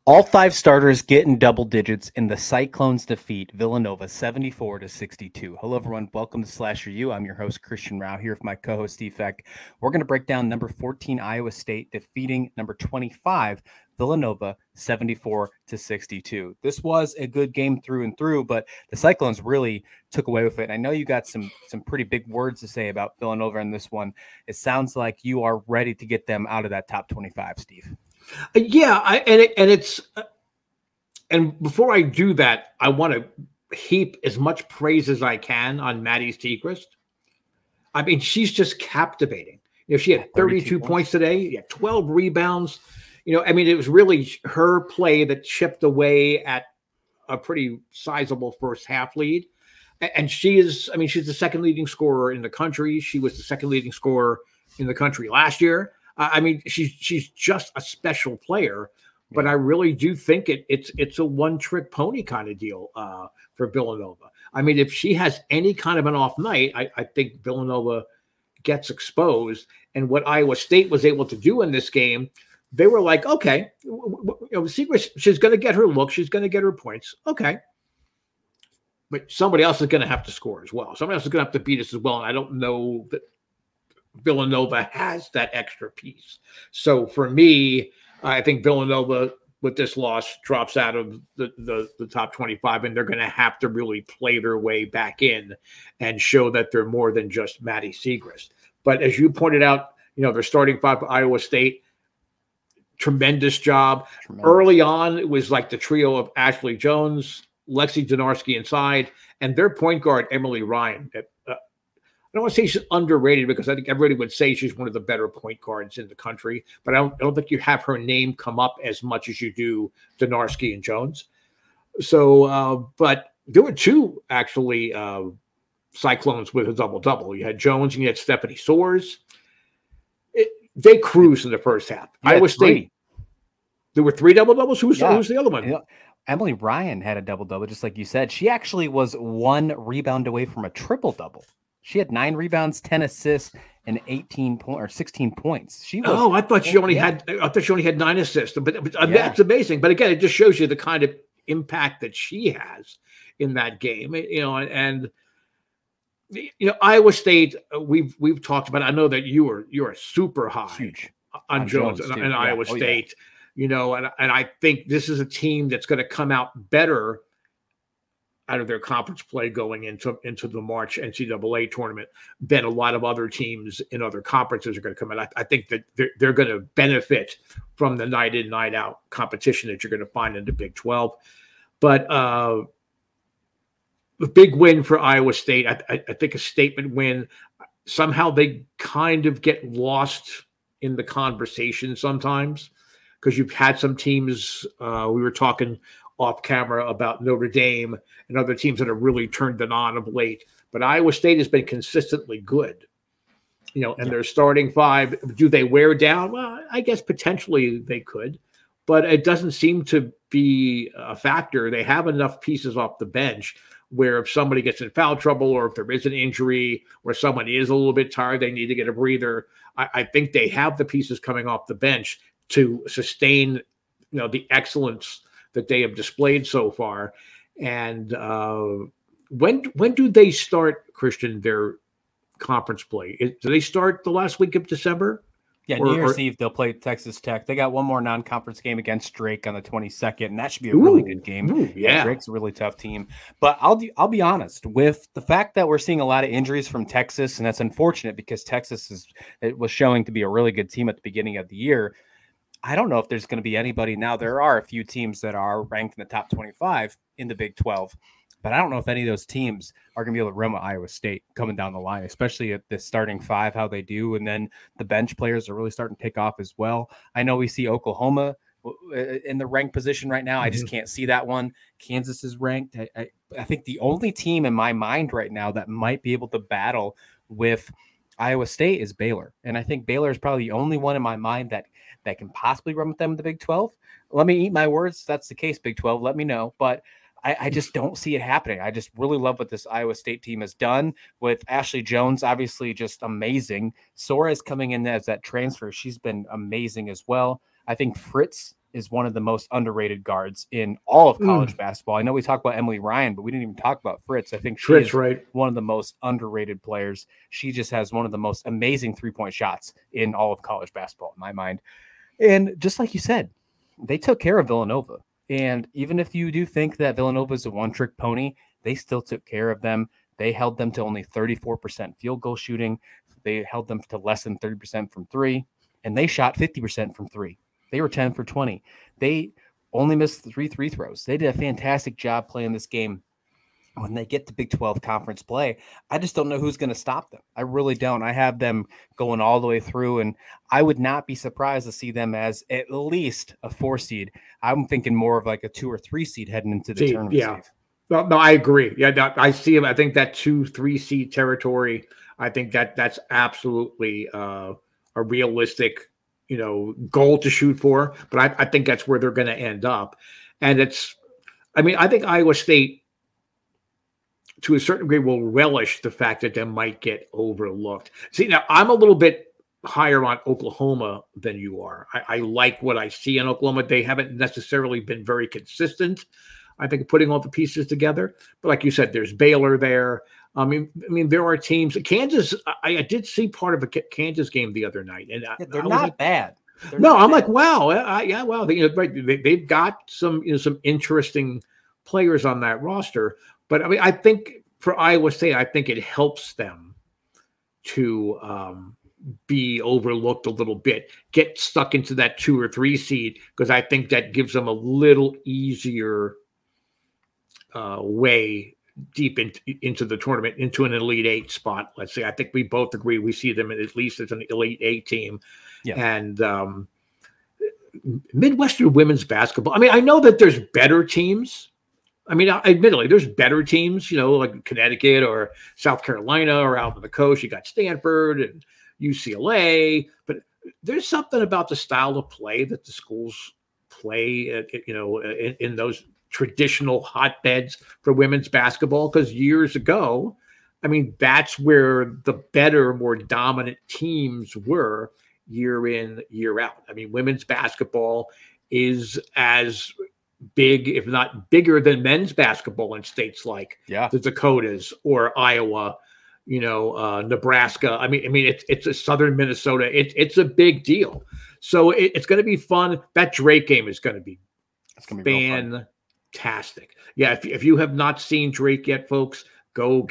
All five starters get in double digits, and the Cyclones defeat Villanova 74-62. Hello, everyone. Welcome to Slasher U. I'm your host, Christian Rao, here with my co-host, Steve Feck. We're going to break down number 14, Iowa State, defeating number 25, Villanova 74-62. This was a good game through and through, but the Cyclones really took away with it. I know you got some pretty big words to say about Villanova in this one. It sounds like you are ready to get them out of that top 25, Steve. Yeah, and before I do that, I want to heap as much praise as I can on Maddie Siegrist. I mean, she's just captivating. She had 32 points today. She had 12 rebounds. I mean, it was really her play that chipped away at a pretty sizable first half lead. And she's the second leading scorer in the country. She was the second leading scorer in the country last year. I mean, she's just a special player, but I really do think it's a one-trick pony kind of deal for Villanova. I mean, if she has any kind of an off night, I think Villanova gets exposed. And what Iowa State was able to do in this game, they were like, okay, Siegrist, she's going to get her look, she's going to get her points, okay. But somebody else is going to have to score as well. Somebody else is going to have to beat us as well. And I don't know that Villanova has that extra piece. So for me, I think Villanova with this loss drops out of the top 25, and they're going to have to really play their way back in and show that they're more than just Maddie Siegrist. But as you pointed out, they're starting five for Iowa State. Tremendous job. Early on, it was like the trio of Ashley Jones, Lexi Donarski inside, and their point guard, Emily Ryan. I don't want to say she's underrated because I think everybody would say she's one of the better point guards in the country, but I don't think you have her name come up as much as you do Donarski and Jones. So, but there were two actually Cyclones with a double-double. You had Jones and you had Stephanie Soares. They cruised in the first half. Iowa State, there were three double-doubles. Who's the other one? Emily Ryan had a double-double, just like you said. She actually was one rebound away from a triple-double. She had 9 rebounds, 10 assists, and 16 points. She was, I thought she only had 9 assists. But that's amazing. But again, it just shows you the kind of impact that she has in that game. And Iowa State, we've talked about. I know that you're super high on Jones and Iowa State. And I think this is a team that's going to come out better out of their conference play going into the March NCAA tournament than a lot of other teams in other conferences are going to come in. I think that they're going to benefit from the night in, night out competition that you're going to find in the Big 12. But a big win for Iowa State. I think a statement win. Somehow they kind of get lost in the conversation sometimes because you've had some teams, we were talking off camera about Notre Dame and other teams that have really turned it on of late. But Iowa State has been consistently good, and they're starting five. Do they wear down? Well, I guess potentially they could, but it doesn't seem to be a factor. They have enough pieces off the bench where if somebody gets in foul trouble or if there is an injury or someone is a little bit tired, they need to get a breather. I think they have the pieces coming off the bench to sustain, the excellence that they have displayed so far. And when do they start, Christian, their conference play? Do they start the last week of December? Yeah, New Year's Eve, they'll play Texas Tech. They got one more non-conference game against Drake on the 22nd, and that should be a really good game. Yeah, Drake's a really tough team. But I'll be honest, with the fact that we're seeing a lot of injuries from Texas, and that's unfortunate because Texas was showing to be a really good team at the beginning of the year. I don't know if there's going to be anybody now. There are a few teams that are ranked in the top 25 in the Big 12, but I don't know if any of those teams are going to be able to run with Iowa State coming down the line, especially at the starting five, how they do. And then the bench players are really starting to take off as well. I know we see Oklahoma in the ranked position right now. I just can't see that one. Kansas is ranked. I think the only team in my mind right now that might be able to battle with Iowa State is Baylor. And I think Baylor is probably the only one in my mind that can possibly run with them in the Big 12. Let me eat my words. If that's the case, Big 12, let me know. But I just don't see it happening. I just really love what this Iowa State team has done with Ashley Jones, obviously just amazing. Soares coming in as that transfer. She's been amazing as well. I think Fritz is one of the most underrated guards in all of college basketball. I know we talked about Emily Ryan, but we didn't even talk about Fritz. I think she is one of the most underrated players. She just has one of the most amazing three-point shots in all of college basketball, in my mind. And just like you said, they took care of Villanova. And even if you do think that Villanova is a one-trick pony, they still took care of them. They held them to only 34% field goal shooting. They held them to less than 30% from three, and they shot 50% from three. They were 10 for 20. They only missed 3 free throws. They did a fantastic job playing this game. When they get to Big 12 conference play, I just don't know who's going to stop them. I really don't. I have them going all the way through, and I would not be surprised to see them as at least a 4 seed. I'm thinking more of like a 2 or 3 seed heading into the tournament. Yeah. Well, no, I agree. Yeah, I see them. I think that 2-3 seed territory, I think that's absolutely a realistic goal to shoot for, but I think that's where they're going to end up. And I think Iowa State, to a certain degree, will relish the fact that they might get overlooked. See, now I'm a little bit higher on Oklahoma than you are. I like what I see in Oklahoma. They haven't necessarily been very consistent, I think, putting all the pieces together. But like you said, there's Baylor there. I mean, there are teams. Kansas. I did see part of a Kansas game the other night, and they're not bad. I'm like, wow, wow. They've got some interesting players on that roster. But I mean, I think for Iowa State, I think it helps them to be overlooked a little bit, get stuck into that 2 or 3 seed, because I think that gives them a little easier way deep into the tournament, into an Elite 8 spot. Let's say, I think we both agree we see them at least as an Elite 8 team. Yeah. And Midwestern women's basketball, I mean, I know that there's better teams. I mean, admittedly, there's better teams, like Connecticut or South Carolina or out on the coast. You got Stanford and UCLA, but there's something about the style of play that the schools play, in those traditional hotbeds for women's basketball. Because years ago, I mean, that's where the better, more dominant teams were year in, year out. I mean, women's basketball is as big, if not bigger, than men's basketball in states like the Dakotas or Iowa, Nebraska. I mean, it's a southern Minnesota. It's a big deal. So it's going to be fun. That Drake game is going to be fantastic. Yeah, if you have not seen Drake yet, folks, go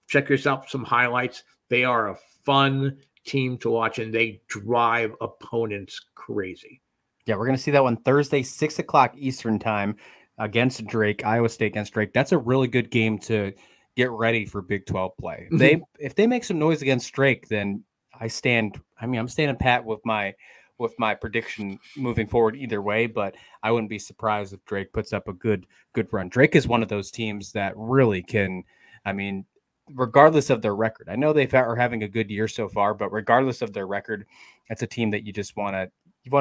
check yourself some highlights. They are a fun team to watch, and they drive opponents crazy. Yeah, we're going to see that one Thursday, 6 o'clock Eastern time against Drake, Iowa State against Drake. That's a really good game to get ready for Big 12 play. If they make some noise against Drake, then I'm standing pat with my prediction moving forward either way, but I wouldn't be surprised if Drake puts up a good run. Drake is one of those teams that really can, regardless of their record. I know they are having a good year so far, but regardless of their record, that's a team that you just want to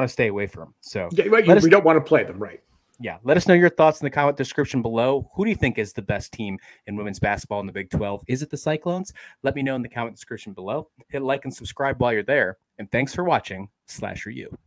stay away from. So we don't want to play them, right? Yeah. Let us know your thoughts in the comment description below. Who do you think is the best team in women's basketball in the Big 12? Is it the Cyclones? Let me know in the comment description below. Hit like and subscribe while you're there. And thanks for watching /U.